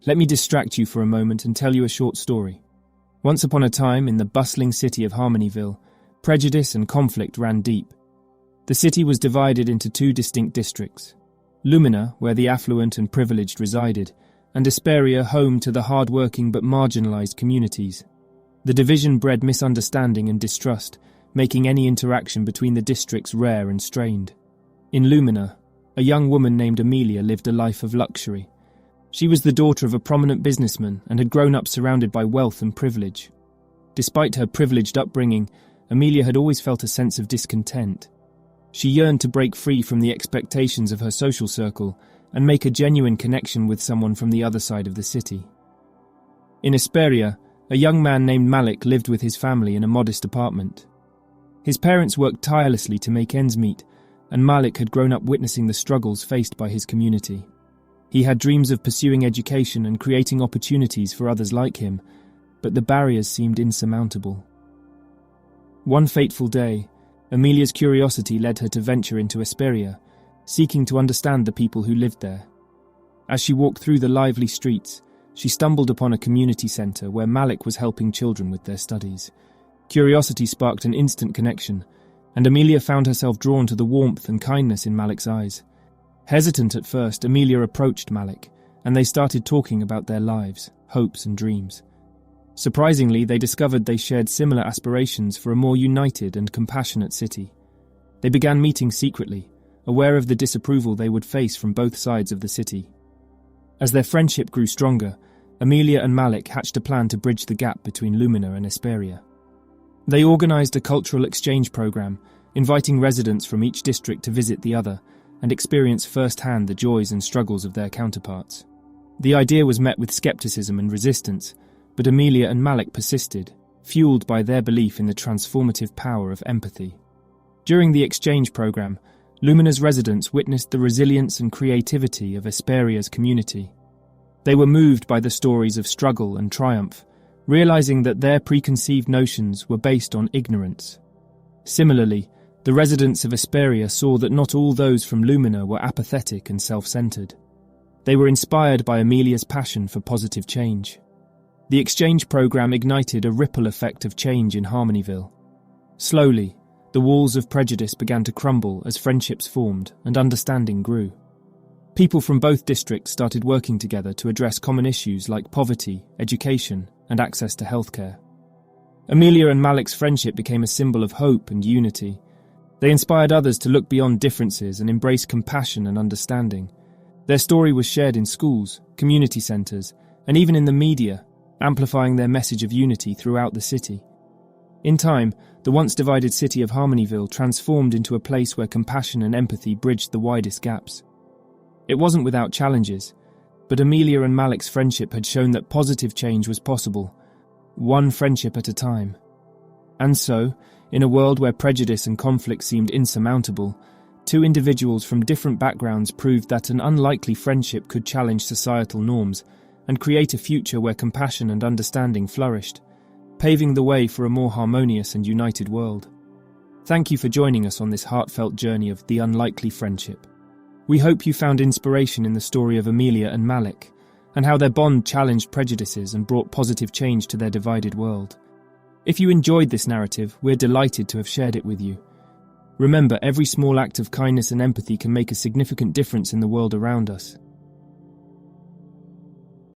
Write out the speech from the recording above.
Let me distract you for a moment and tell you a short story. Once upon a time, in the bustling city of Harmonyville, prejudice and conflict ran deep. The city was divided into two distinct districts: Lumina, where the affluent and privileged resided, and Hesperia, home to the hard-working but marginalized communities. The division bred misunderstanding and distrust, making any interaction between the districts rare and strained. In Lumina, a young woman named Amelia lived a life of luxury. She was the daughter of a prominent businessman and had grown up surrounded by wealth and privilege. Despite her privileged upbringing, Amelia had always felt a sense of discontent. She yearned to break free from the expectations of her social circle and make a genuine connection with someone from the other side of the city. In Hesperia, a young man named Malik lived with his family in a modest apartment. His parents worked tirelessly to make ends meet, and Malik had grown up witnessing the struggles faced by his community. He had dreams of pursuing education and creating opportunities for others like him, but the barriers seemed insurmountable. One fateful day, Amelia's curiosity led her to venture into Hesperia, seeking to understand the people who lived there. As she walked through the lively streets, she stumbled upon a community centre where Malik was helping children with their studies. Curiosity sparked an instant connection, and Amelia found herself drawn to the warmth and kindness in Malik's eyes. Hesitant at first, Amelia approached Malik, and they started talking about their lives, hopes and dreams. Surprisingly, they discovered they shared similar aspirations for a more united and compassionate city. They began meeting secretly, aware of the disapproval they would face from both sides of the city. As their friendship grew stronger, Amelia and Malik hatched a plan to bridge the gap between Lumina and Hesperia. They organized a cultural exchange program, inviting residents from each district to visit the other and experience firsthand the joys and struggles of their counterparts. The idea was met with skepticism and resistance, but Amelia and Malik persisted, fueled by their belief in the transformative power of empathy. During the exchange program, Lumina's residents witnessed the resilience and creativity of Hesperia's community. They were moved by the stories of struggle and triumph, realizing that their preconceived notions were based on ignorance. Similarly, the residents of Hesperia saw that not all those from Lumina were apathetic and self-centered. They were inspired by Amelia's passion for positive change. The exchange program ignited a ripple effect of change in Harmonyville. Slowly, the walls of prejudice began to crumble as friendships formed and understanding grew. People from both districts started working together to address common issues like poverty, education, and access to healthcare. Amelia and Malik's friendship became a symbol of hope and unity. They inspired others to look beyond differences and embrace compassion and understanding. Their story was shared in schools, community centres, and even in the media, amplifying their message of unity throughout the city. In time, the once divided city of Harmonyville transformed into a place where compassion and empathy bridged the widest gaps. It wasn't without challenges, but Amelia and Malik's friendship had shown that positive change was possible, one friendship at a time. And so, in a world where prejudice and conflict seemed insurmountable, two individuals from different backgrounds proved that an unlikely friendship could challenge societal norms and create a future where compassion and understanding flourished, paving the way for a more harmonious and united world. Thank you for joining us on this heartfelt journey of the unlikely friendship. We hope you found inspiration in the story of Amelia and Malik, and how their bond challenged prejudices and brought positive change to their divided world. If you enjoyed this narrative, we're delighted to have shared it with you. Remember, every small act of kindness and empathy can make a significant difference in the world around us.